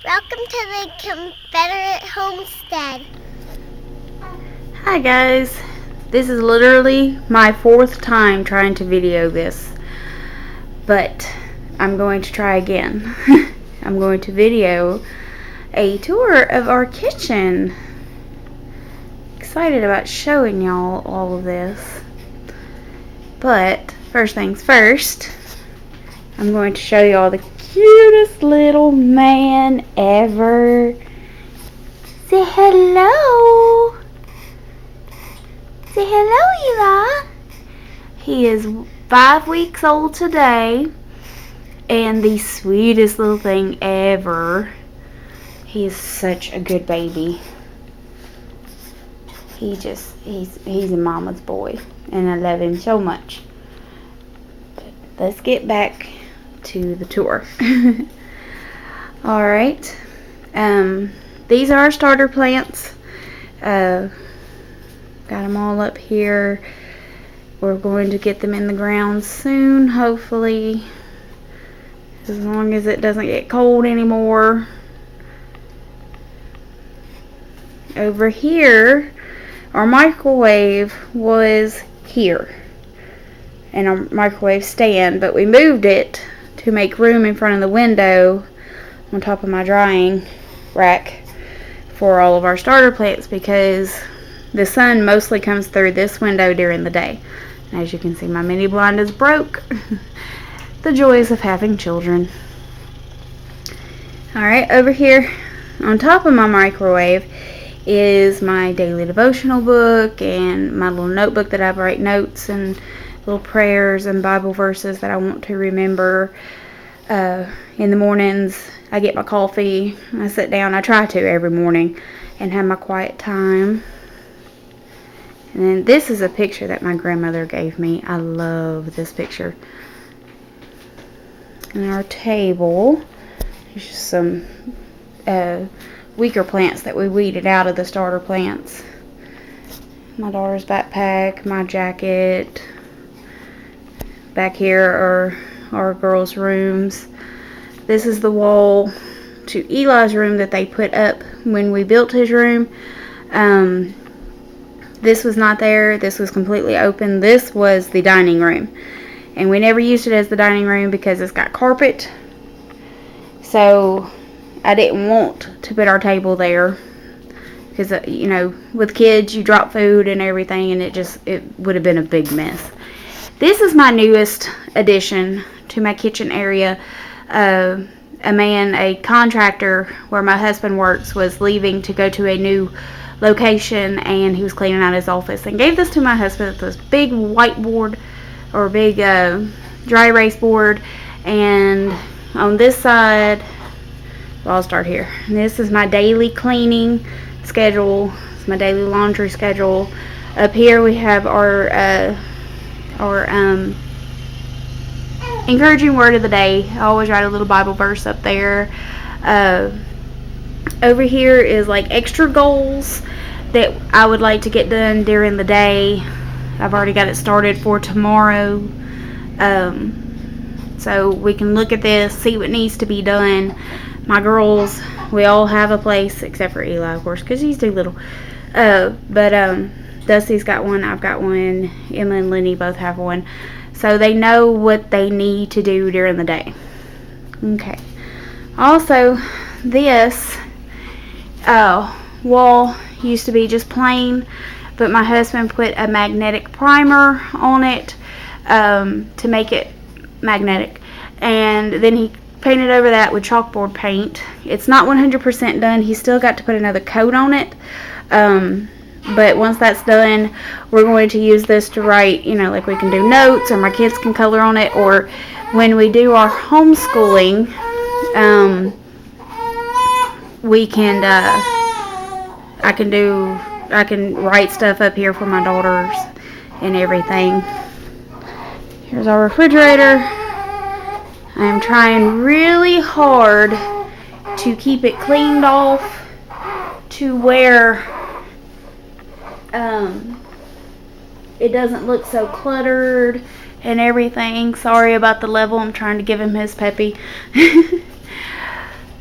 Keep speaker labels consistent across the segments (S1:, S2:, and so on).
S1: Welcome to the Confederate Homestead.
S2: Hi guys, this is literally my 4th time trying to video this, but I'm going to try again. I'm going to video a tour of our kitchen. Excited about showing y'all all of this, but first things first, I'm going to show y'all the cutest little man ever. Say hello. Say hello, Eli. He is 5 weeks old today and the sweetest little thing ever. He is such a good baby. He's a mama's boy and I love him so much. But let's get back to the tour. Alright, these are our starter plants. Got them all up here. We're going to get them in the ground soon, hopefully, as long as it doesn't get cold anymore. Over here, our microwave was here, and our microwave stand, but we moved it to make room in front of the window on top of my drying rack for all of our starter plants, because the sun mostly comes through this window during the day. And as you can see, my mini blind is broke. The joys of having children. Alright, over here on top of my microwave is my daily devotional book and my little notebook that I write notes and little prayers and Bible verses that I want to remember. In the mornings, I get my coffee, I sit down, I try to every morning, and have my quiet time. And then this is a picture that my grandmother gave me. I love this picture. And our table is just some weaker plants that we weeded out of the starter plants. My daughter's backpack, my jacket. Back here are our girls' rooms. This is the wall to Eli's room that they put up when we built his room. This was not there. This was completely open. This was the dining room, and we never used it as the dining room because it's got carpet, so I didn't want to put our table there because you know, with kids you drop food and everything, and it would have been a big mess. This is my newest addition to my kitchen area. A contractor where my husband works was leaving to go to a new location, and he was cleaning out his office and gave this to my husband. This big whiteboard or big dry erase board, and on this side, well, I'll start here. And this is my daily cleaning schedule. It's my daily laundry schedule. Up here we have our encouraging word of the day. I always write a little Bible verse up there. Over here is like extra goals that I would like to get done during the day. I've already got it started for tomorrow. So we can look at this, see what needs to be done. My girls, we all have a place, except for Eli, of course, because he's too little. But Dusty's got one, I've got one, Emma and Lenny both have one. So they know what they need to do during the day. Okay. Also, this wall used to be just plain, but my husband put a magnetic primer on it to make it magnetic, and then he painted over that with chalkboard paint. It's not 100% done. He's still got to put another coat on it, but once that's done, we're going to use this to write, you know, like we can do notes, or my kids can color on it, or when we do our homeschooling, we can I can write stuff up here for my daughters and everything. Here's our refrigerator. I am trying really hard to keep it cleaned off to where it doesn't look so cluttered and everything. Sorry about the level. I'm trying to give him his peppy.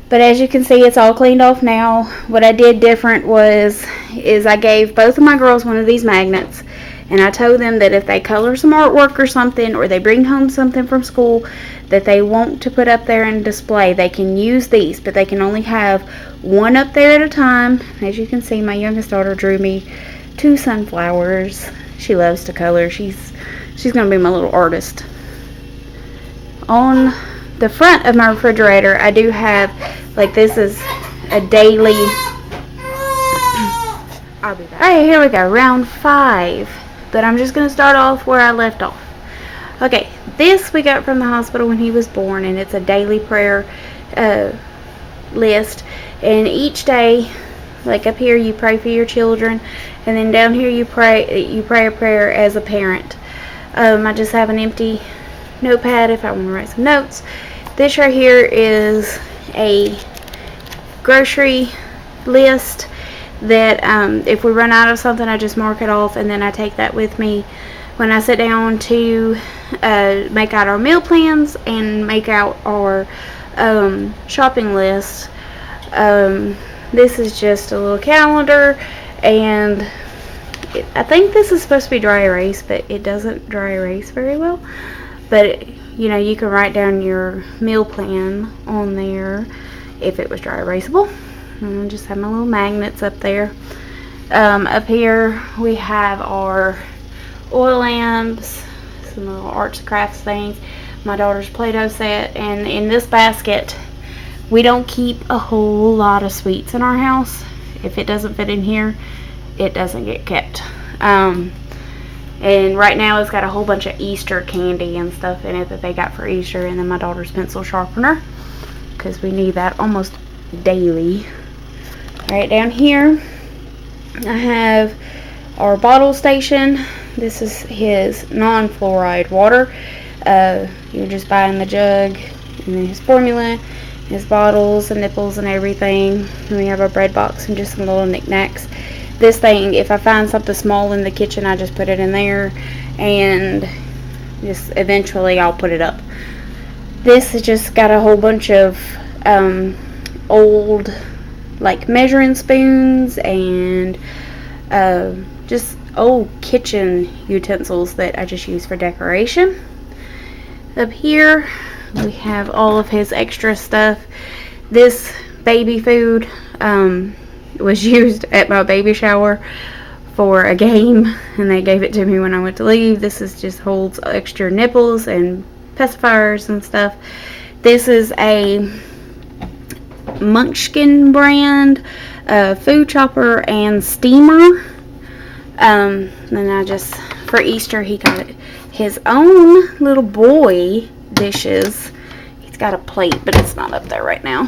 S2: But as you can see, it's all cleaned off now. What I did different is I gave both of my girls one of these magnets, and I told them that if they color some artwork or something, or they bring home something from school that they want to put up there and display, they can use these, but they can only have one up there at a time. As you can see, my youngest daughter drew me 2 sunflowers. She loves to color. She's gonna be my little artist. On the front of my refrigerator, I do have, like, this is a daily. I'll be back. Alright, here we go, round 5. But I'm just gonna start off where I left off. Okay, this we got from the hospital when he was born, and it's a daily prayer list. And each day, like up here, you pray for your children, and then down here you pray a prayer as a parent. I just have an empty notepad if I want to write some notes. This right here is a grocery list that if we run out of something, I just mark it off, and then I take that with me when I sit down to make out our meal plans and make out our shopping list. This is just a little calendar, and I think this is supposed to be dry erase, but it doesn't dry erase very well. But you know, you can write down your meal plan on there if it was dry erasable. And I just have my little magnets up there. Up here we have our oil lamps, some little arts and crafts things, my daughter's Play-Doh set, and in this basket we don't keep a whole lot of sweets in our house. If it doesn't fit in here, it doesn't get kept. And right now it's got a whole bunch of Easter candy and stuff in it that they got for Easter, and then my daughter's pencil sharpener, because we need that almost daily. Right down here I have our bottle station. This is his non-fluoride water. You're just buying the jug and then his formula, his bottles and nipples and everything. And we have our bread box and just some little knickknacks. This thing, if I find something small in the kitchen, I just put it in there, and just eventually I'll put it up. This has just got a whole bunch of old, like, measuring spoons and just old kitchen utensils that I just use for decoration. Up here we have all of his extra stuff. This baby food was used at my baby shower for a game, and they gave it to me when I went to leave. This is just holds extra nipples and pacifiers and stuff. This is a Munchkin brand food chopper and steamer. Then I just, for Easter, he got his own little boy dishes. He's got a plate, but it's not up there right now.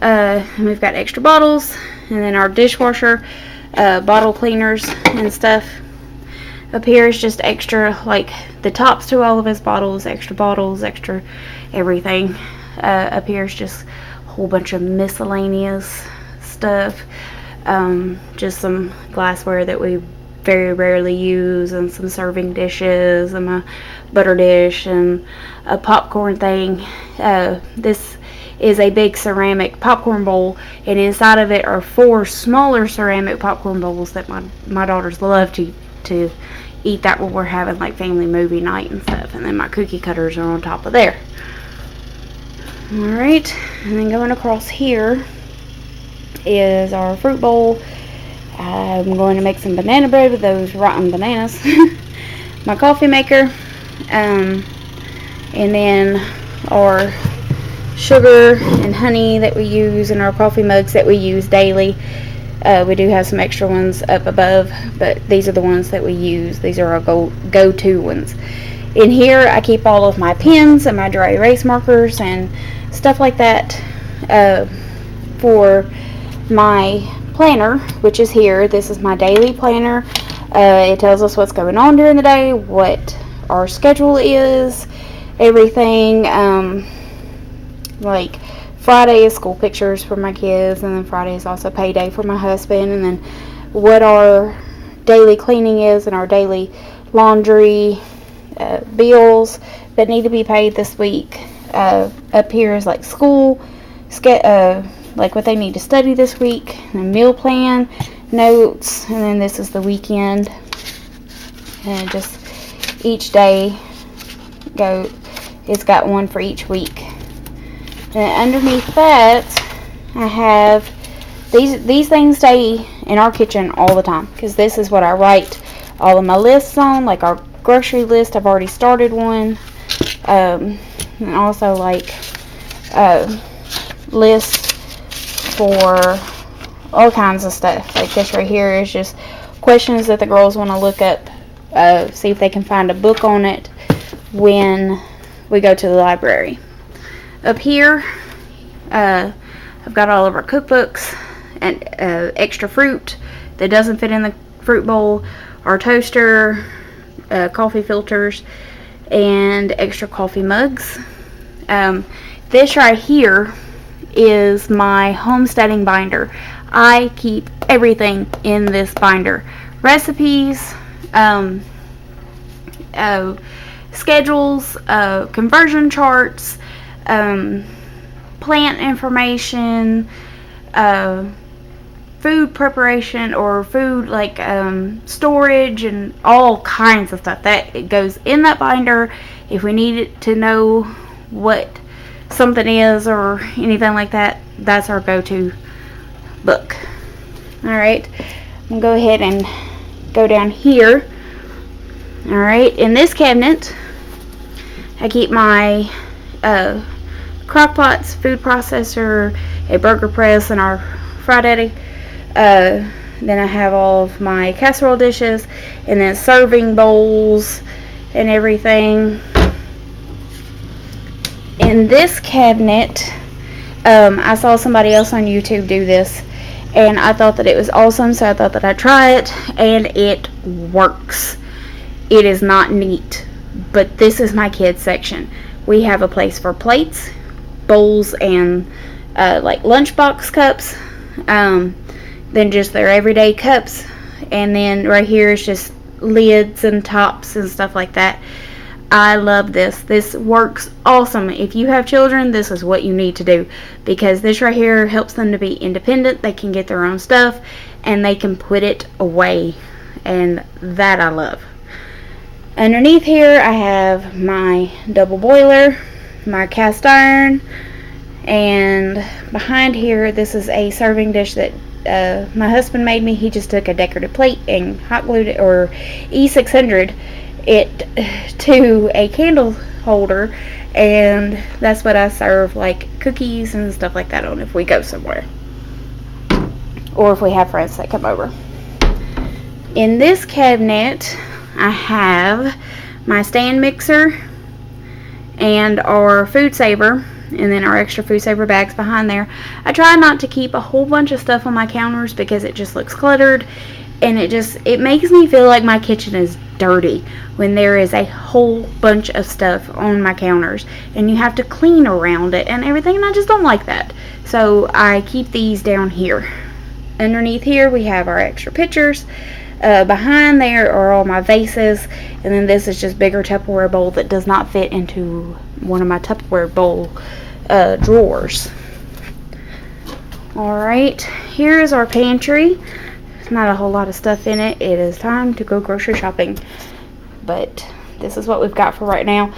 S2: And we've got extra bottles, and then our dishwasher, bottle cleaners and stuff. Up here is just extra, like the tops to all of his bottles, extra everything. Up here is just a whole bunch of miscellaneous stuff. Just some glassware that we very rarely use, and some serving dishes, and my butter dish, and a popcorn thing. This is a big ceramic popcorn bowl, and inside of it are 4 smaller ceramic popcorn bowls that my daughters love to eat that when we're having like family movie night and stuff. And then my cookie cutters are on top of there. Alright, and then going across here is our fruit bowl. I'm going to make some banana bread with those rotten bananas. My coffee maker, and then our sugar and honey that we use, and our coffee mugs that we use daily. We do have some extra ones up above, but these are the ones that we use. These are our go-to ones. In here I keep all of my pens and my dry erase markers and stuff like that. For my planner, which is here, this is my daily planner. It tells us what's going on during the day, what our schedule is, everything. Like Friday is school pictures for my kids, and then Friday is also payday for my husband, and then what our daily cleaning is, and our daily laundry, bills that need to be paid this week. Up here is like school like what they need to study this week, a meal plan, notes, and then this is the weekend. And just each day it's got one for each week. And underneath that, I have these things stay in our kitchen all the time because this is what I write all of my lists on, like our grocery list. I've already started one, and also like lists for all kinds of stuff. Like this right here is just questions that the girls want to look up, see if they can find a book on it when we go to the library. Up here, I've got all of our cookbooks and extra fruit that doesn't fit in the fruit bowl, our toaster, coffee filters, and extra coffee mugs. This right here is my Homesteading Binder. I keep everything in this binder. Recipes, schedules, conversion charts, plant information, food preparation or food like storage, and all kinds of stuff that it goes in that binder. If we need it to know what something is or anything like that, that's our go-to book. Alright, I'm gonna go ahead and go down here. Alright, in this cabinet I keep my crock pots, food processor, a burger press, and our fry daddy. Then I have all of my casserole dishes, and then serving bowls and everything. In this cabinet, I saw somebody else on YouTube do this, and I thought that it was awesome, so I thought that I'd try it, and it works. It is not neat, but this is my kids section. We have a place for plates, bowls, and like lunchbox cups, then just their everyday cups, and then right here is just lids and tops and stuff like that. I love this. This works awesome. If you have children, this is what you need to do, because this right here helps them to be independent. They can get their own stuff and they can put it away, and that I love. Underneath here I have my double boiler, my cast iron, and behind here this is a serving dish that my husband made me. He just took a decorative plate and hot glued it, or E600 it, to a candle holder, and that's what I serve like cookies and stuff like that on if we go somewhere or if we have friends that come over. In this cabinet I have my stand mixer and our food saver, and then our extra food saver bags behind there. I try not to keep a whole bunch of stuff on my counters because it just looks cluttered, and it makes me feel like my kitchen is dirty when there is a whole bunch of stuff on my counters and you have to clean around it and everything, and I just don't like that. So I keep these down here. Underneath here we have our extra pitchers. Behind there are all my vases, and then this is just bigger Tupperware bowl that does not fit into one of my Tupperware bowl drawers. Alright, here is our pantry. There's not a whole lot of stuff in it. It is time to go grocery shopping, but this is what we've got for right now.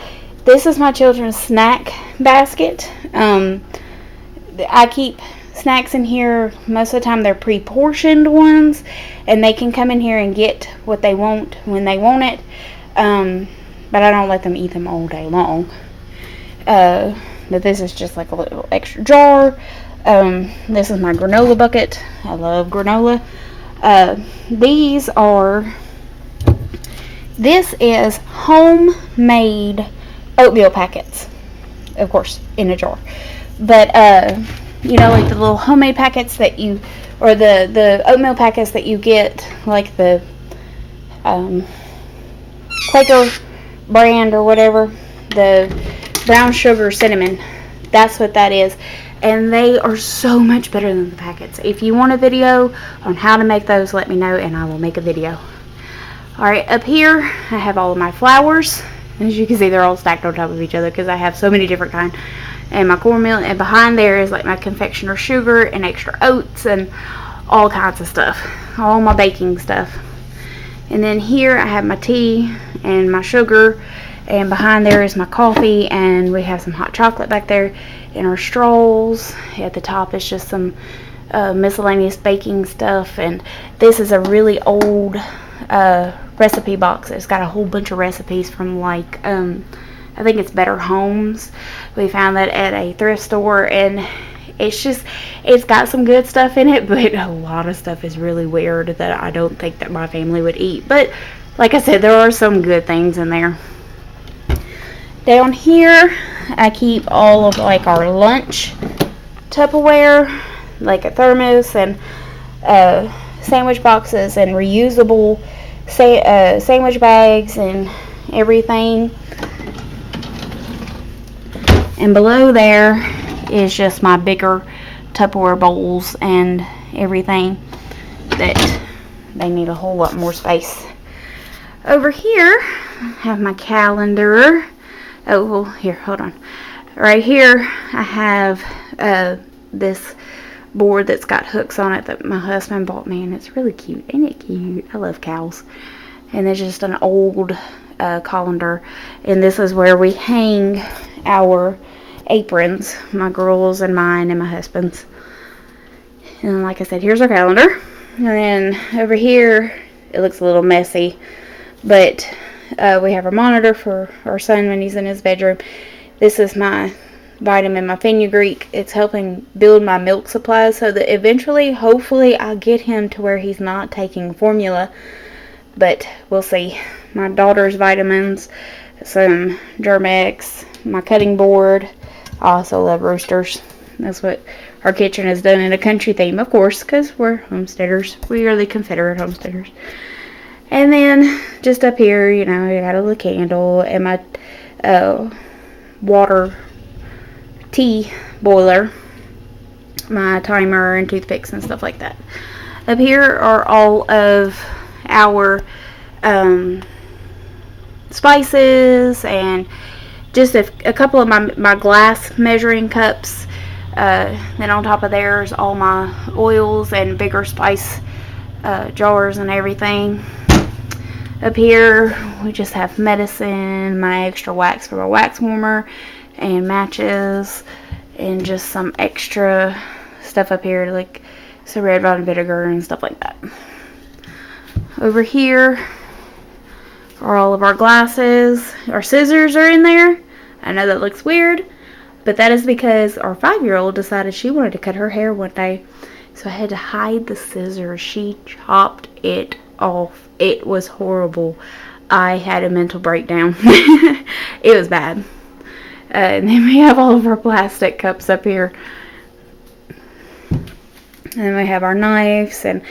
S2: This is my children's snack basket. I keep snacks in here. Most of the time they're pre-portioned ones, and they can come in here and get what they want when they want it, but I don't let them eat them all day long. But this is just like a little extra jar. This is my granola bucket. I love granola. This is homemade oatmeal packets, of course, in a jar, but you know, like the little homemade packets that you, or the oatmeal packets that you get, like the Quaker brand or whatever, the brown sugar cinnamon. That's what that is. And they are so much better than the packets. If you want a video on how to make those, let me know and I will make a video. Alright, up here I have all of my flowers. As you can see, they're all stacked on top of each other because I have so many different kinds. and my cornmeal, and behind there is like my confectioner sugar and extra oats and all kinds of stuff, all my baking stuff. And then here I have my tea and my sugar, and behind there is my coffee, and we have some hot chocolate back there, and our straws. At the top is just some miscellaneous baking stuff, and this is a really old recipe box. It's got a whole bunch of recipes from like I think it's Better Homes. We found that at a thrift store, and it's got some good stuff in it, but a lot of stuff is really weird that I don't think that my family would eat. But like I said, there are some good things in there. Down here I keep all of like our lunch Tupperware, like a thermos and sandwich boxes and reusable sandwich bags and everything. And below there is just my bigger Tupperware bowls and everything that they need a whole lot more space. Over here I have my calendar. Oh, well, here, hold on. Right here I have this board that's got hooks on it that my husband bought me, and it's really cute. Ain't it cute? I love cows. And it's just an old colander, and this is where we hang our aprons, my girls and mine and my husband's. And like I said, here's our calendar. And then over here it looks a little messy, but we have our monitor for our son when he's in his bedroom. This is my vitamin, my fenugreek. It's helping build my milk supply so that eventually, hopefully, I'll get him to where he's not taking formula, but we'll see. My daughter's vitamins, some Germ-X, my cutting board. I also love roasters. That's what our kitchen is done in a country theme, of course, because we're homesteaders. We are the Confederate homesteaders. And then just up here, you know, I got a little candle and my water tea boiler, my timer and toothpicks and stuff like that. Up here are all of our spices and just a couple of my glass measuring cups. Then on top of there is all my oils and bigger spice jars and everything. Up here we just have medicine, my extra wax for my wax warmer, and matches, and just some extra stuff up here like some red vine vinegar and stuff like that. Over here are all of our glasses. Our scissors are in there. I know that looks weird, but that is because our 5-year-old decided she wanted to cut her hair one day, so I had to hide the scissors. She chopped it off. It was horrible. I had a mental breakdown. It was bad. And then we have all of our plastic cups up here. And then we have our knives and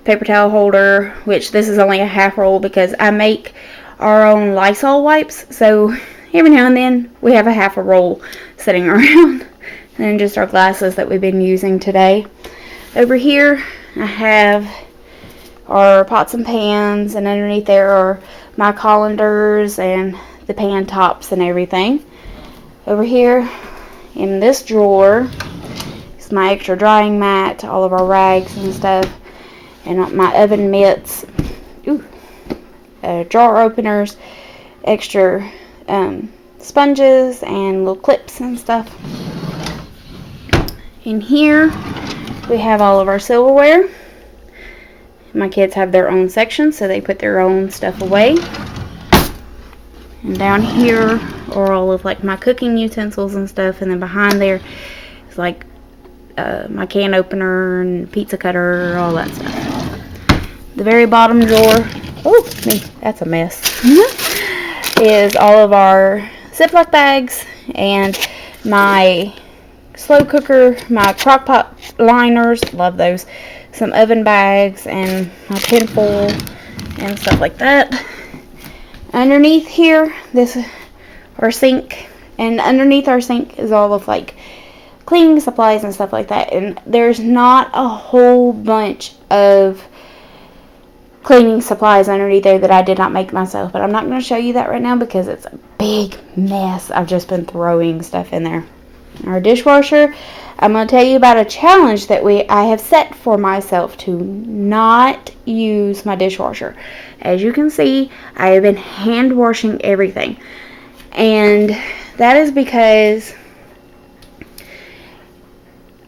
S2: paper towel holder, which this is only a half roll because I make our own Lysol wipes, so every now and then we have a half a roll sitting around. And then just our glasses that we've been using today. Over here I have our pots and pans, and underneath there are my colanders and the pan tops and everything. Over here in this drawer is my extra drying mat, all of our rags and stuff, and my oven mitts, jar openers, extra sponges and little clips and stuff. In here we have all of our silverware. My kids have their own section, so they put their own stuff away. And down here are all of like my cooking utensils and stuff, and then behind there is like my can opener and pizza cutter, all that stuff. The very bottom drawer, that's a mess, is all of our Ziploc bags and my slow cooker, my crock pot liners, love those, some oven bags and my tin foil and stuff like that. Underneath here, this is our sink, and underneath our sink is all of like cleaning supplies and stuff like that, and there's not a whole bunch of cleaning supplies underneath there that I did not make myself, but I'm not going to show you that right now because it's a big mess. I've just been throwing stuff in there. our dishwasher, I'm going to tell you about a challenge that I have set for myself to not use my dishwasher. As you can see, I have been hand washing everything. And that is because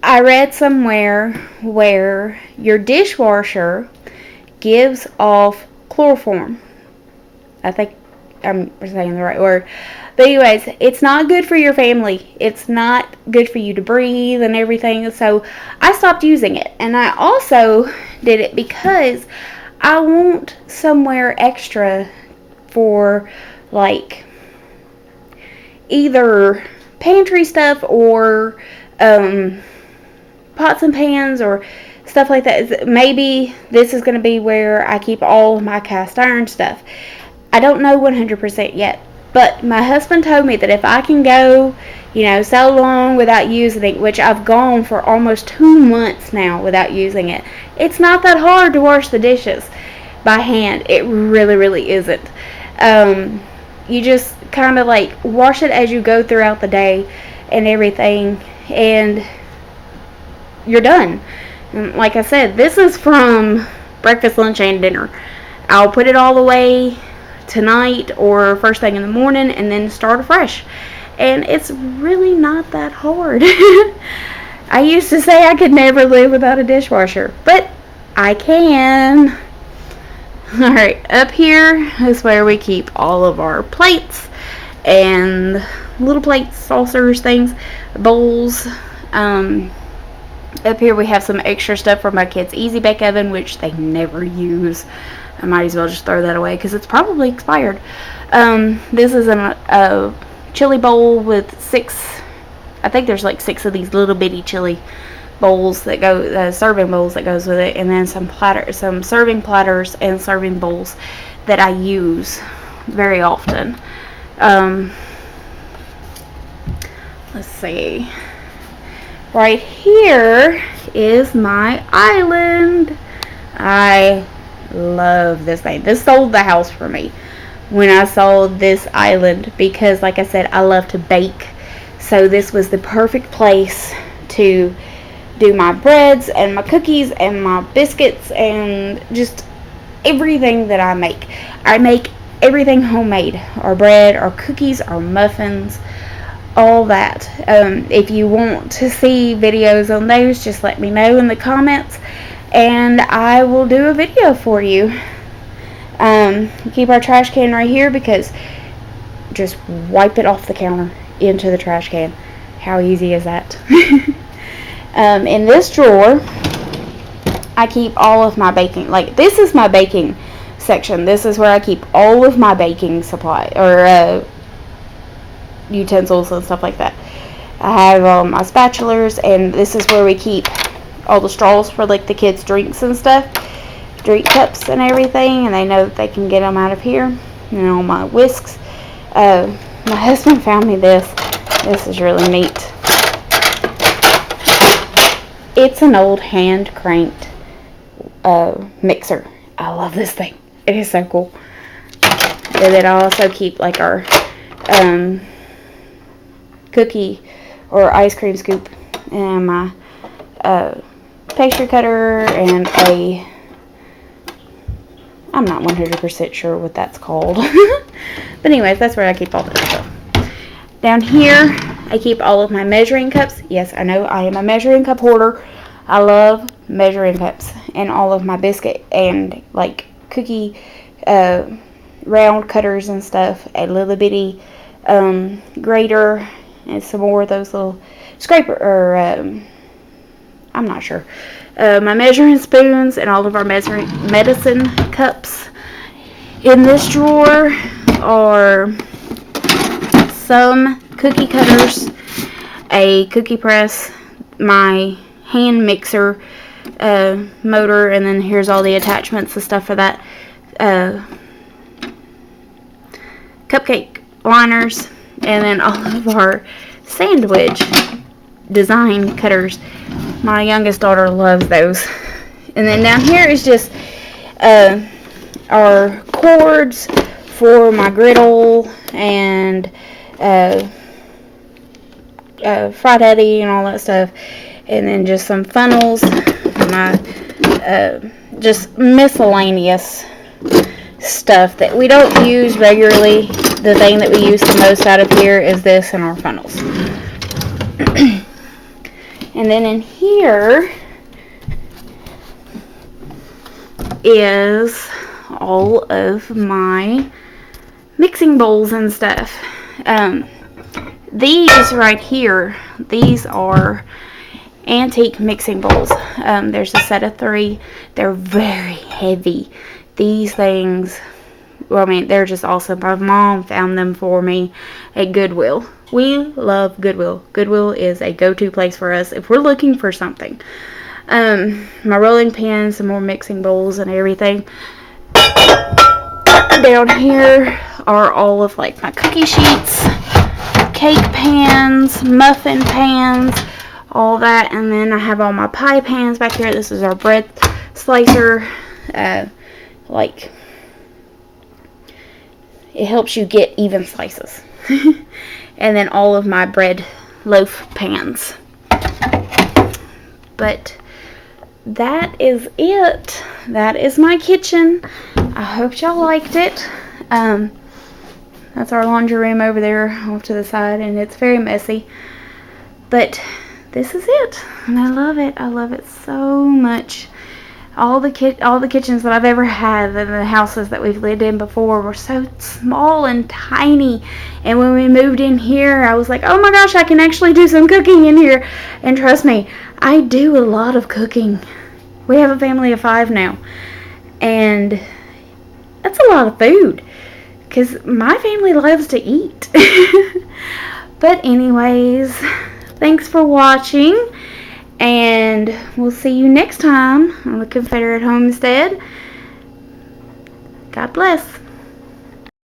S2: I read somewhere where your dishwasher gives off chloroform. I think I'm saying the right word. But anyways, it's not good for your family. It's not good for you to breathe and everything. So I stopped using it. And I also did it because I want somewhere extra for like either pantry stuff or pots and pans or stuff like that. Maybe this is going to be where I keep all of my cast iron stuff. I don't know 100% yet, but my husband told me that if I can go, so long without using it, which I've gone for almost 2 months now without using it, it's not that hard to wash the dishes by hand. It really, really isn't. You just kind of like wash it as you go throughout the day and everything, and you're done. And like I said, this is from breakfast, lunch, and dinner. I'll put it all away tonight or first thing in the morning and then start afresh. And it's really not that hard. I used to say I could never live without a dishwasher, but I can. Alright, up here is where we keep all of our plates and little plates, saucers, things, bowls. Up here we have some extra stuff for my kids' Easy Bake Oven, which they never use. I might as well just throw that away because it's probably expired. This is a chili bowl with 6, I think there's like 6 of these little bitty chili bowls that go, serving bowls that goes with it, and then some serving platters and serving bowls that I use very often. Let's see. Right here is my island. I love this thing. This sold the house for me when I saw this island because, like I said, I love to bake. So this was the perfect place to do my breads and my cookies and my biscuits and just everything that I make. I make everything homemade. Our bread, our cookies, our muffins, all that. If you want to see videos on those, just let me know in the comments and I will do a video for you. Keep our trash can right here because just wipe it off the counter into the trash can. How easy is that? In this drawer I keep all of my baking, like this is my baking section. This is where I keep all of my baking supply or utensils and stuff like that. I have my spatulas, and this is where we keep all the straws for like the kids' drinks and stuff, drink cups and everything, and they know that they can get them out of here. And all my whisks. My husband found me this. This is really neat. It's an old hand cranked mixer. I love this thing. It is so cool. And then I also keep like our cookie or ice cream scoop and my pastry cutter and I'm not 100% sure what that's called. But anyways, that's where I keep all that stuff. Down here, I keep all of my measuring cups. Yes, I know I am a measuring cup hoarder. I love measuring cups and all of my biscuit and like cookie round cutters and stuff. A little bitty grater and some more of those little scraper or I'm not sure. My measuring spoons and all of our medicine cups. In this drawer are some cookie cutters, a cookie press, my hand mixer motor, and then here's all the attachments and stuff for that. Cupcake liners, and then all of our sandwich design cutters. My youngest daughter loves those. And then down here is just our cords for my griddle and Fried Eddie and all that stuff. And then just some funnels, my just miscellaneous stuff that we don't use regularly. The thing that we use the most out of here is this and our funnels. And then in here is all of my mixing bowls and stuff. These right here, these are antique mixing bowls. There's a set of 3. They're very heavy. These things, well, I mean, they're just awesome. My mom found them for me at Goodwill. We love Goodwill. Goodwill is a go-to place for us if we're looking for something. My rolling pins, some more mixing bowls and everything. Down here are all of like my cookie sheets, cake pans, muffin pans, all that. And then I have all my pie pans back here. This is our bread slicer. Like, it helps you get even slices. And then all of my bread loaf pans. But that is it. That is my kitchen. I hope y'all liked it. That's our laundry room over there off to the side, and it's very messy. But this is it, and I love it. I love it so much. All the kitchens that I've ever had in the houses that we've lived in before were so small and tiny. And when we moved in here, I was like, oh my gosh, I can actually do some cooking in here. And trust me, I do a lot of cooking. We have a family of 5 now. And that's a lot of food, because my family loves to eat. But anyways, thanks for watching. And we'll see you next time on the Confederate Homestead. God bless.